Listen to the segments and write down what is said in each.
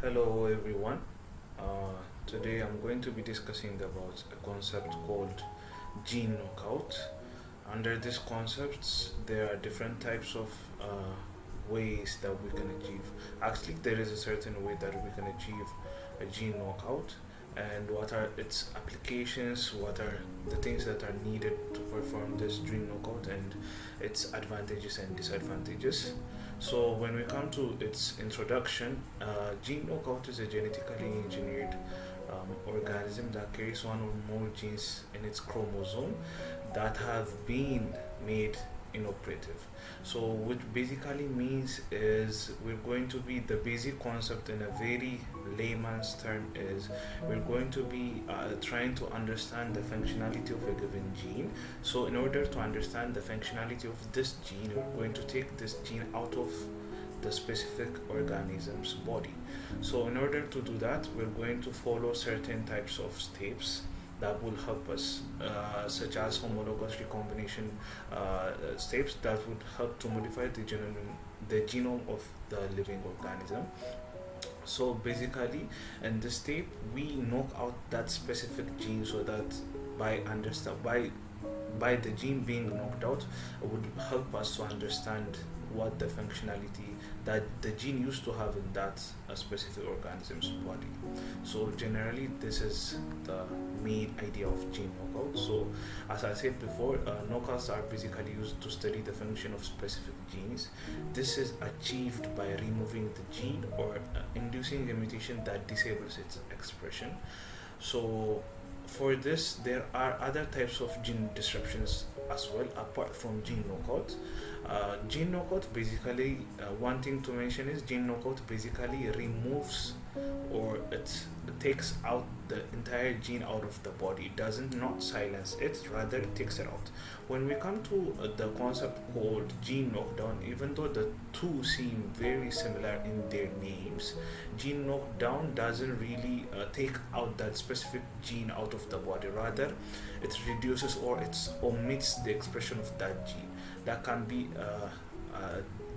Hello everyone. Today I'm going to be discussing about a concept called gene knockout. Under these concepts, there are different types of ways that we can achieve. Actually, there is a certain way that we can achieve a gene knockout, and what are its applications, what are the things that are needed to perform this gene knockout, and its advantages and disadvantages. So, when we come to its introduction, gene knockout is a genetically engineered organism that carries one or more genes in its chromosome that have been made inoperative. So, what basically means is we're going to be the basic concept in a very layman's term is we're going to be trying to understand the functionality of a given gene. So, in order to understand the functionality of this gene, we're going to take this gene out of the specific organism's body. So, in order to do that, we're going to follow certain types of steps that will help us, such as homologous recombination steps that would help to modify the genome of the living organism. So basically, in this step, we knock out that specific gene so that by the gene being knocked out would help us to understand what the functionality that the gene used to have in that specific organism's body. So generally, this is the main idea of gene knockout. So as I said before, knockouts are basically used to study the function of specific genes. This is achieved by removing the gene or inducing a mutation that disables its expression. So for this, there are other types of gene disruptions as well apart from gene knockout. Gene knockout basically, one thing to mention is gene knockout basically removes or it takes out the entire gene out of the body. It doesn't not silence it, rather it takes it out. When we come to the concept called gene knockdown, even though the two seem very similar in their names, gene knockdown doesn't really take out that specific gene out of the body. Rather, it reduces or it omits the expression of that gene. That can be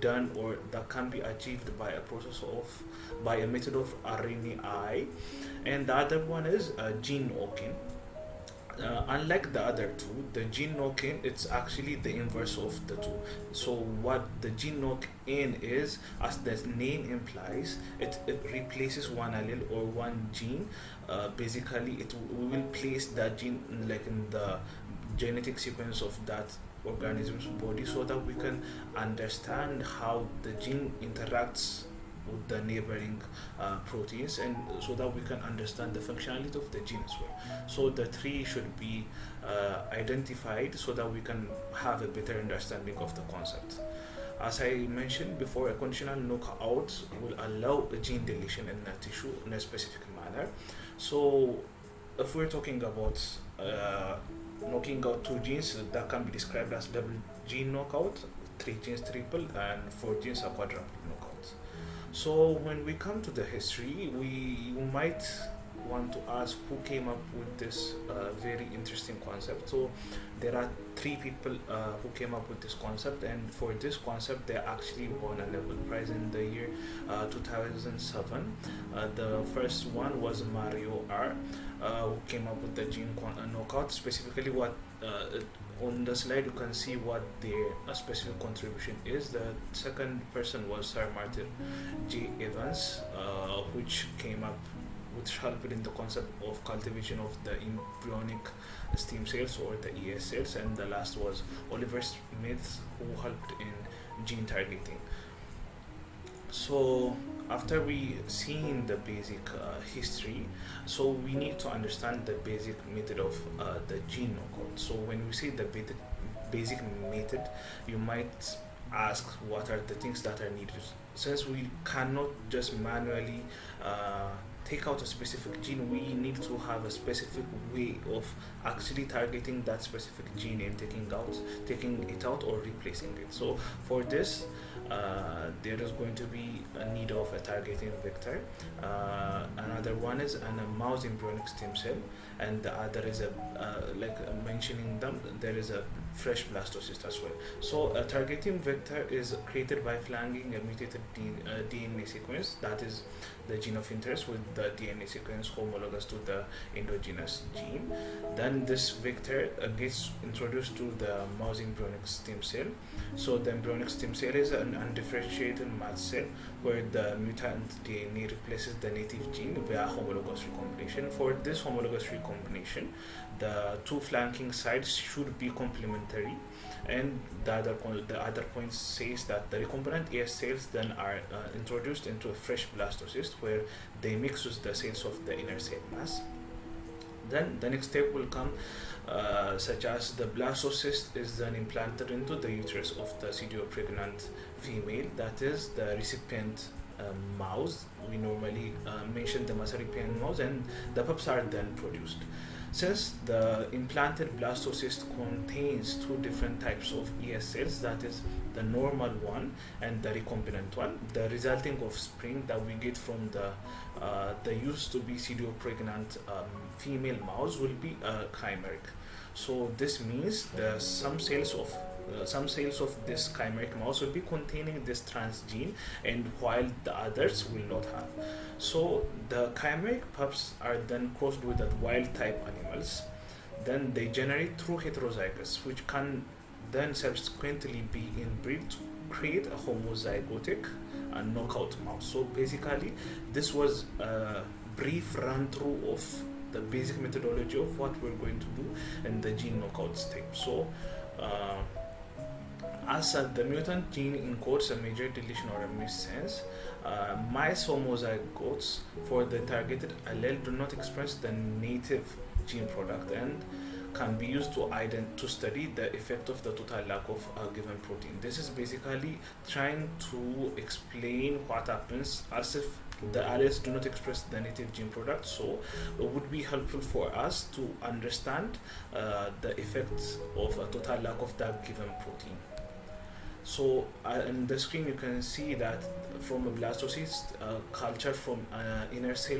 done or that can be achieved by a process of by a method of RNAi, and the other one is gene knocking. Unlike the other two, the gene knock-in it's actually the inverse of the two. So what the gene knock-in is, as the name implies, it replaces one allele or one gene. Basically, we will place that gene like in the genetic sequence of that organism's body so that we can understand how the gene interacts with the neighboring proteins, and so that we can understand the functionality of the gene as well. So the three should be identified so that we can have a better understanding of the concept. As I mentioned before, a conditional knockout will allow a gene deletion in a tissue in a specific manner. So if we're talking about knocking out two genes, that can be described as double gene knockout, three genes triple, and four genes a quadruple knockout. So when we come to the history, you might want to ask who came up with this very interesting concept. So there are three people who came up with this concept, and for this concept, they actually won a Nobel Prize in the year 2007. The first one was Mario R, who came up with the knockout. Specifically, what on the slide you can see what their specific contribution is. The second person was Sir Martin J. Evans, which helped in the concept of cultivation of the embryonic stem cells or the ES cells, and the last was Oliver Smith, who helped in gene targeting. So after we seen the basic history, so we need to understand the basic method of the gene knockout. So when we say the basic method, you might ask what are the things that are needed, since we cannot just manually take out a specific gene. We need to have a specific way of actually targeting that specific gene and taking it out or replacing it. So for this, there is going to be a need of a targeting vector. Another one is a mouse embryonic stem cell, and the other is a mentioning them. There is a fresh blastocyst as well. So a targeting vector is created by flanking a mutated DNA sequence, that is the gene of interest, with the DNA sequence homologous to the endogenous gene. Then this vector gets introduced to the mouse embryonic stem cell. So the embryonic stem cell is an undifferentiated mast cell where the mutant DNA replaces the native gene via homologous recombination. For this homologous recombination, the two flanking sides should be complementary, and the other point says that the recombinant ES cells then are introduced into a fresh blastocyst where they mix with the cells of the inner cell mass. Then the next step will come, such as the blastocyst is then implanted into the uterus of the pseudopregnant female, that is the recipient mouse. We normally mention them as a recipient mouse, and the pups are then produced. Since the implanted blastocyst contains two different types of ES cells, that is the normal one and the recombinant one, the resulting offspring that we get from the used to be pseudopregnant female mouse will be chimeric. So this means some cells of this chimeric mouse will be containing this transgene, and while the others will not have. So the chimeric pups are then crossed with the wild type animals. Then they generate true heterozygotes, which can then subsequently be inbred to create a homozygotic and knockout mouse. So basically, this was a brief run through of the basic methodology of what we're going to do in the gene knockout step. So as the mutant gene encodes a major deletion or a missense, mice homozygotes for the targeted allele do not express the native gene product and can be used to study the effect of the total lack of a given protein. This is basically trying to explain what happens as if the alleles do not express the native gene product. So it would be helpful for us to understand the effects of a total lack of that given protein. So in the screen you can see that from a blastocyst culture from inner cell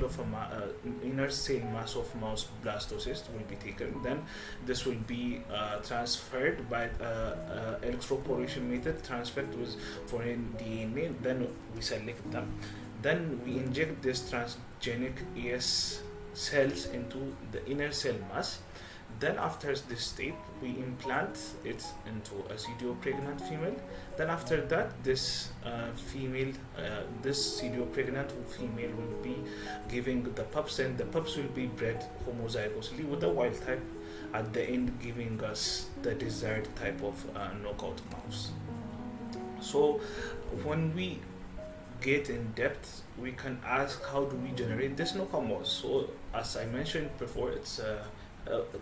mass of mouse blastocyst will be taken. Then this will be transferred by electroporation method, transferred with foreign DNA. Then we select them. Then we inject this transgenic ES cells into the inner cell mass. Then after this step, we implant it into a pseudopregnant female. Then after that, this pseudopregnant female will be giving the pups, and the pups will be bred homozygosally with the wild type, at the end giving us the desired type of knockout mouse. So when we get in depth, we can ask, how do we generate this knockout mouse? So as I mentioned before, it's a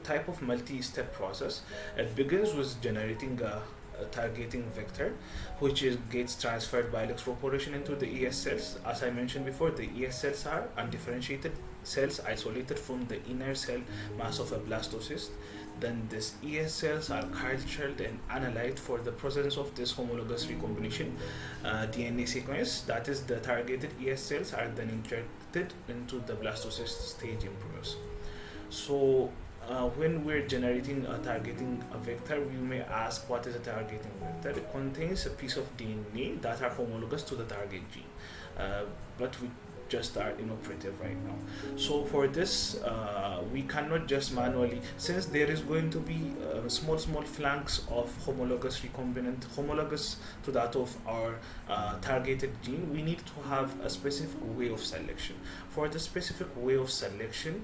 type of multi-step process. It begins with generating a targeting vector, which gets transferred by electroporation into the ES cells. As I mentioned before, the ES cells are undifferentiated cells isolated from the inner cell mass of a blastocyst. Then these ES cells are cultured and analyzed for the presence of this homologous recombination DNA sequence. That is, the targeted ES cells are then injected into the blastocyst stage embryos. So when we're generating a targeting vector, we may ask, what is a targeting vector? It contains a piece of DNA that are homologous to the target gene, but we just are inoperative right now. So for this, we cannot just manually, since there is going to be small flanks of homologous recombinant homologous to that of our targeted gene, we need to have a specific way of selection. For the specific way of selection,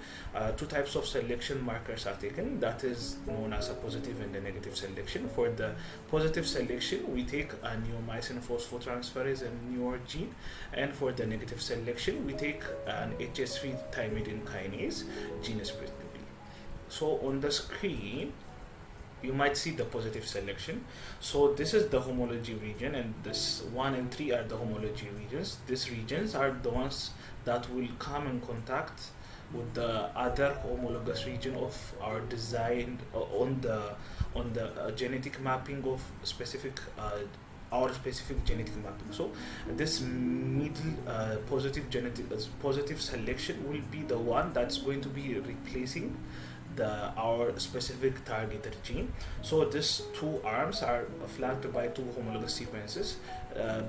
two types of selection markers are taken, that is known as a positive and a negative selection. For the positive selection, we take a neomycin phosphotransferase and newer gene, and for the negative selection, we take an HS3 thymidine kinase gene respectively. So on the screen, you might see the positive selection. So this is the homology region, and this 1 and 3 are the homology regions. These regions are the ones that will come in contact with the other homologous region of our design on the genetic mapping of specific our specific genetic mapping. So this middle positive selection will be the one that's going to be replacing our specific targeted gene. So these two arms are flanked by two homologous sequences.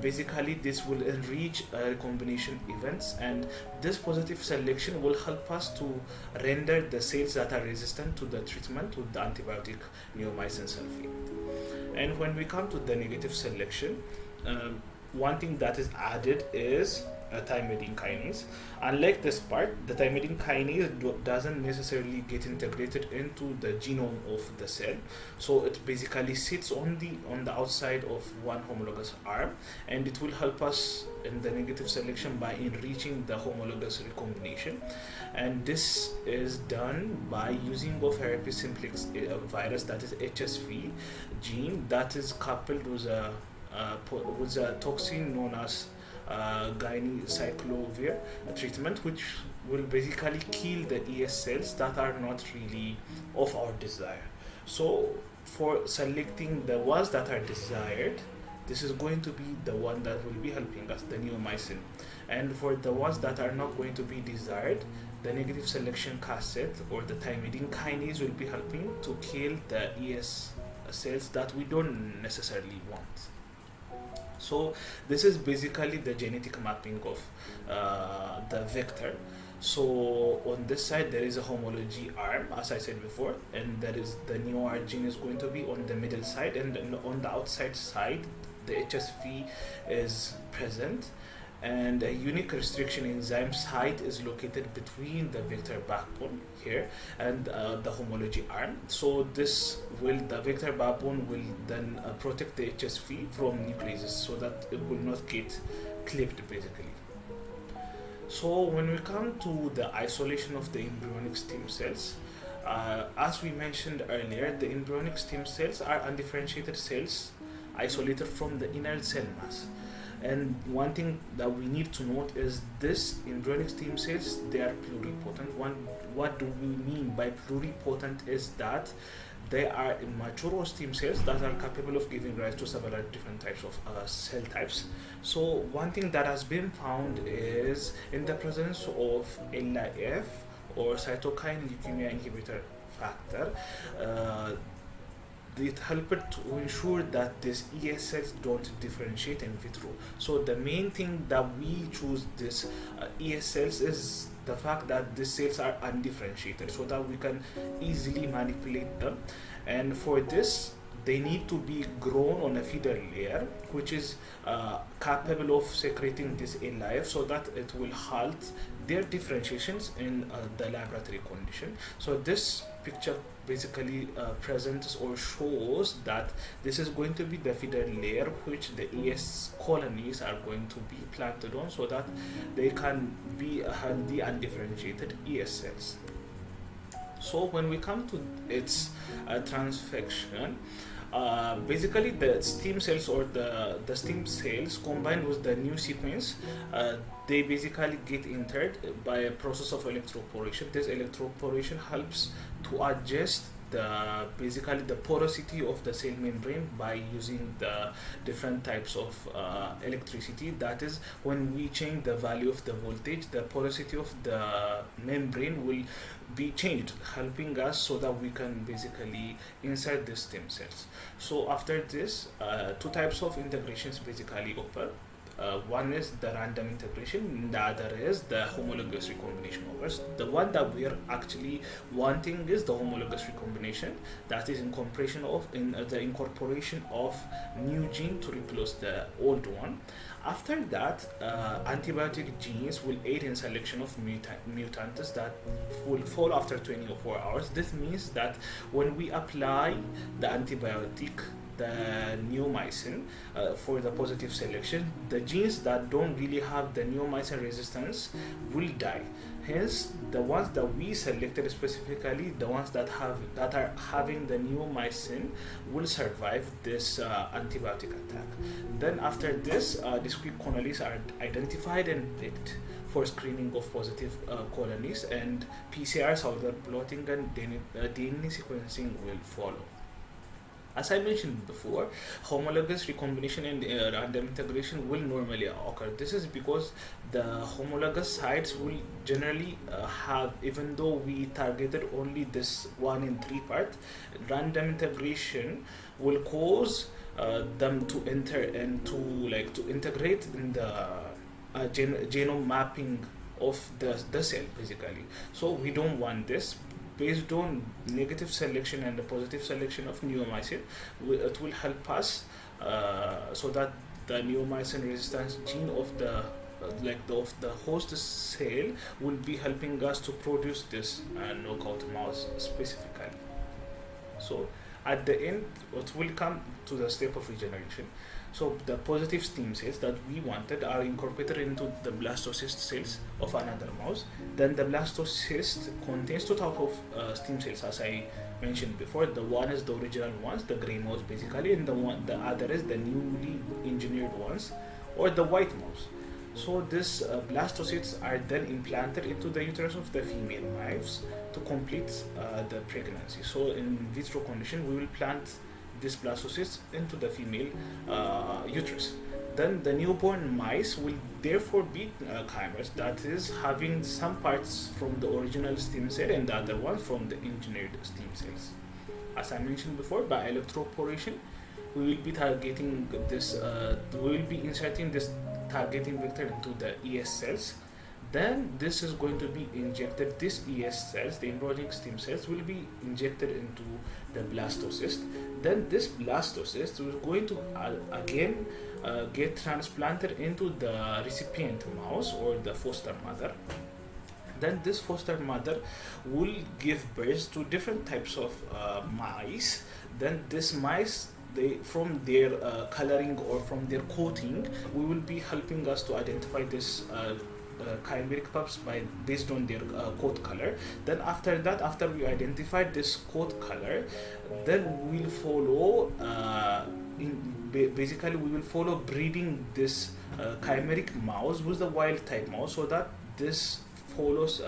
Basically, this will enrich recombination events, and this positive selection will help us to render the cells that are resistant to the treatment with the antibiotic neomycin sulfate. And when we come to the negative selection, one thing that is added is a thymidine kinase. Unlike this part, the thymidine kinase doesn't necessarily get integrated into the genome of the cell, so it basically sits on the outside of one homologous arm, and it will help us in the negative selection by enriching the homologous recombination. And this is done by using of herpes simplex virus, that is HSV gene, that is coupled with a toxin known as gynocyclovir treatment, which will basically kill the ES cells that are not really of our desire. So for selecting the ones that are desired, this is going to be the one that will be helping us, the neomycin. And for the ones that are not going to be desired, the negative selection cassette or the thymidine kinase will be helping to kill the ES cells that we don't necessarily want. So this is basically the genetic mapping of the vector. So on this side there is a homology arm, as I said before, and there is the NeoR gene is going to be on the middle side, and on the outside side the HSV is present, and a unique restriction enzyme site is located between the vector backbone here and the homology arm. So the vector backbone will then protect the HSV from nucleases so that it will not get clipped basically. So when we come to the isolation of the embryonic stem cells, as we mentioned earlier, the embryonic stem cells are undifferentiated cells isolated from the inner cell mass. And one thing that we need to note is this embryonic stem cells, they are pluripotent. What do we mean by pluripotent is that they are immature stem cells that are capable of giving rise to several different types of cell types. So one thing that has been found is in the presence of LIF or cytokine leukemia inhibitor factor, it helped to ensure that these ES cells don't differentiate in vitro. So the main thing that we choose this ES cells is the fact that these cells are undifferentiated so that we can easily manipulate them. And for this, they need to be grown on a feeder layer which is capable of secreting this LIF so that it will halt their differentiations in the laboratory condition. So this picture basically presents or shows that this is going to be the feeder layer which the ES colonies are going to be planted on so that they can be healthy and differentiated ES cells. So when we come to its transfection, basically the stem cells or the stem cells combined with the new sequence, they basically get entered by a process of electroporation. This electroporation helps to adjust basically the porosity of the cell membrane by using the different types of electricity. That is, when we change the value of the voltage, the porosity of the membrane will be changed, helping us so that we can basically insert the stem cells. So after this, two types of integrations basically occur. One is the random integration, the other is the homologous recombination occurs. The one that we are actually wanting is the homologous recombination, that is incorporation of new gene to replace the old one. After that, antibiotic genes will aid in selection of mutants that will fall after 24 hours. This means that when we apply the antibiotic, the neomycin, for the positive selection, the genes that don't really have the neomycin resistance will die. Hence, the ones that we selected specifically, the ones that are having the neomycin, will survive this antibiotic attack. Then after this, discrete colonies are identified and picked for screening of positive colonies, and PCR, Southern blotting, and DNA sequencing will follow. As I mentioned before, homologous recombination and random integration will normally occur. This is because the homologous sites will generally have, even though we targeted only this 1 in 3 part, random integration will cause them to enter and to integrate in the genome mapping of the cell basically. So we don't want this. Based on negative selection and the positive selection of neomycin, it will help us so that the neomycin resistance gene of of the host cell will be helping us to produce this knockout mouse specifically. So at the end, it will come to the step of regeneration. So the positive stem cells that we wanted are incorporated into the blastocyst cells of another mouse. Then the blastocyst contains two types of stem cells, as I mentioned before. The one is the original ones, the gray mouse basically, and the other is the newly engineered ones, or the white mouse. So these blastocysts are then implanted into the uterus of the female mice to complete the pregnancy. So in vitro condition, we will plant this blastocyst into the female uterus. Then the newborn mice will therefore be chimeras, that is having some parts from the original stem cell and the other one from the engineered stem cells. As I mentioned before, by electroporation, we will be targeting this, we will be inserting this targeting vector into the ES cells. Then this is going to be injected, this ES cells, the embryonic stem cells, will be injected into the blastocyst. Then this blastocyst is going to again get transplanted into the recipient mouse or the foster mother. Then this foster mother will give birth to different types of mice. Then this mice, from their coloring or from their coating, we will be helping us to identify this chimeric pups based on their coat color. Then after that, after we identify this coat color, then we will follow basically we will follow breeding this chimeric mouse with the wild type mouse, so that this follows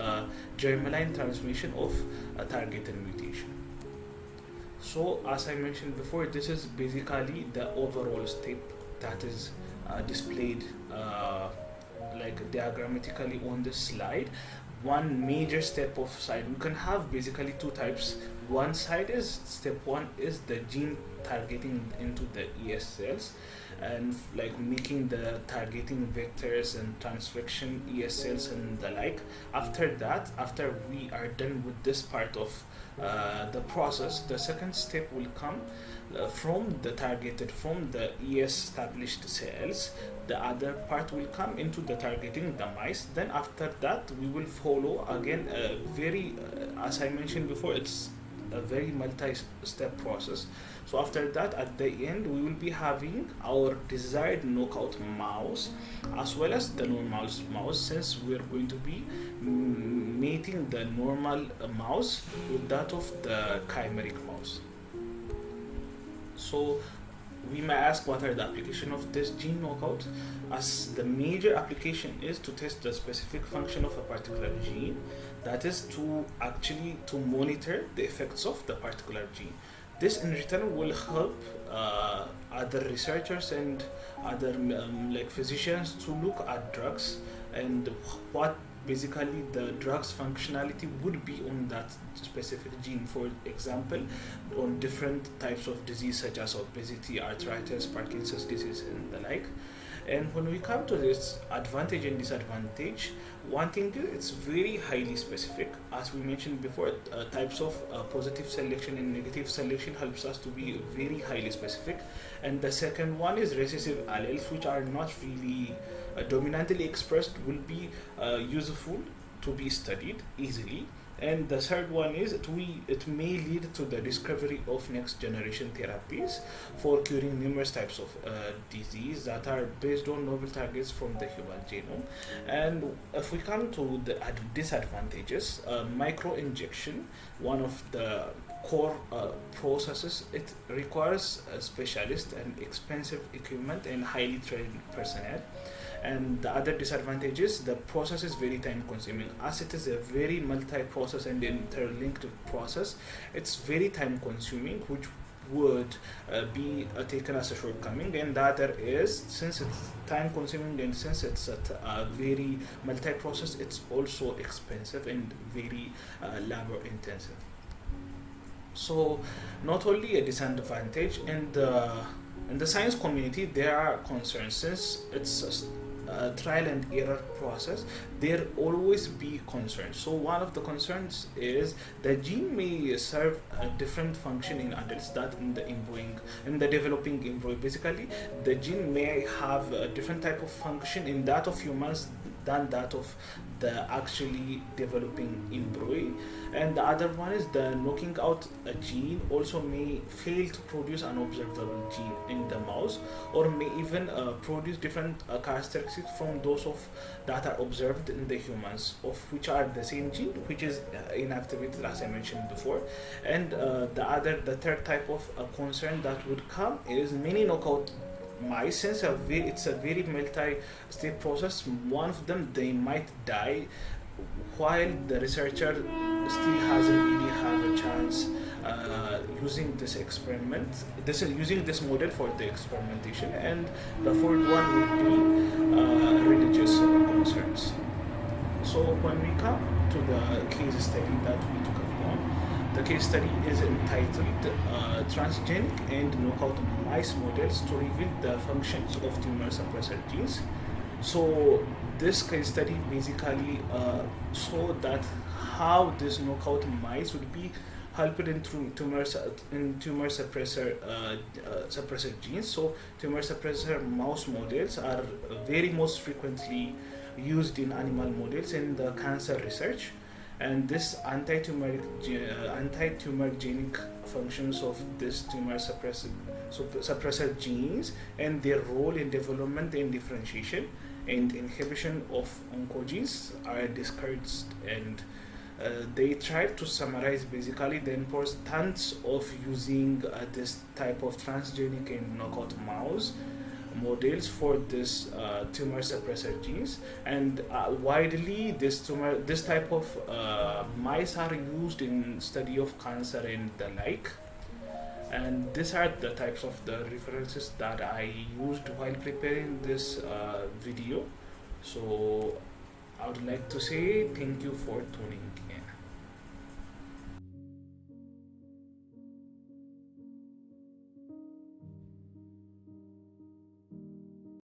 germline transmission of a targeted mutation. So as I mentioned before, this is basically the overall step that is displayed diagrammatically on the slide. One major step of side, we can have basically two types. One side is, step one is the gene targeting into the ES cells and making the targeting vectors and transfection ES cells and the like. After that, after we are done with this part of the process, the second step will come from the ES established cells. The other part will come into the targeting the mice. Then after that, we will follow again a very, as I mentioned before, it's a very multi-step process. So after that, at the end, we will be having our desired knockout mouse as well as the normal mouse, since we are going to be mating the normal mouse with that of the chimeric mouse. So we may ask, what are the application of this gene knockout? As the major application is to test the specific function of a particular gene, that is to monitor the effects of the particular gene. This in return will help other researchers and other physicians to look at drugs and what basically the drug's functionality would be on that specific gene. For example, on different types of disease such as obesity, arthritis, Parkinson's disease, and the like. And when we come to this advantage and disadvantage, one thing is it's very highly specific. As we mentioned before, types of positive selection and negative selection helps us to be very highly specific. And the second one is recessive alleles, which are not really dominantly expressed, will be useful to be studied easily. And the third one is it may lead to the discovery of next generation therapies for curing numerous types of disease that are based on novel targets from the human genome. And if we come to the disadvantages, microinjection, one of the core processes, it requires a specialist and expensive equipment and highly trained personnel. And the other disadvantage is the process is very time consuming. As it is a very multi-process and interlinked process, it's very time consuming, which would be taken as a shortcoming, and the other is, since it's time consuming and since it's a very multi-process, it's also expensive and very labor intensive. So not only a disadvantage in the science community, there are concerns since it's a trial and error process. There always be concerns. So one of the concerns is the gene may serve a different function in adults that in the developing embryo. Basically, the gene may have a different type of function in that of humans than that of the actually developing embryo. And the other one is the knocking out a gene also may fail to produce an observable gene in the mouse, or may even produce different characteristics from those of that are observed in the humans, of which are the same gene, which is inactivated as I mentioned before. And the third type of concern that would come is many knockout mice, since it's a very multi-step process. One of them, they might die while the researcher still hasn't really have a chance using this experiment, using this model for the experimentation. And the fourth one would be religious concerns. So when we come to the case study that we took upon, the case study is entitled Transgenic and Knockout Mice Models to Reveal the Functions of Tumor Suppressor Genes. So this case study basically showed that how this knockout mice would be helped in tumor suppressor genes. So tumor suppressor mouse models are very most frequently used in animal models in the cancer research, and this anti-tumorigenic functions of this suppressor genes and their role in development and differentiation and inhibition of oncogenes are discussed. And they tried to summarize basically the importance of using this type of transgenic and knockout mouse models for this tumor suppressor genes. And widely this type of mice are used in study of cancer and the like. And these are the types of the references that I used while preparing this video. So I would like to say thank you for tuning in.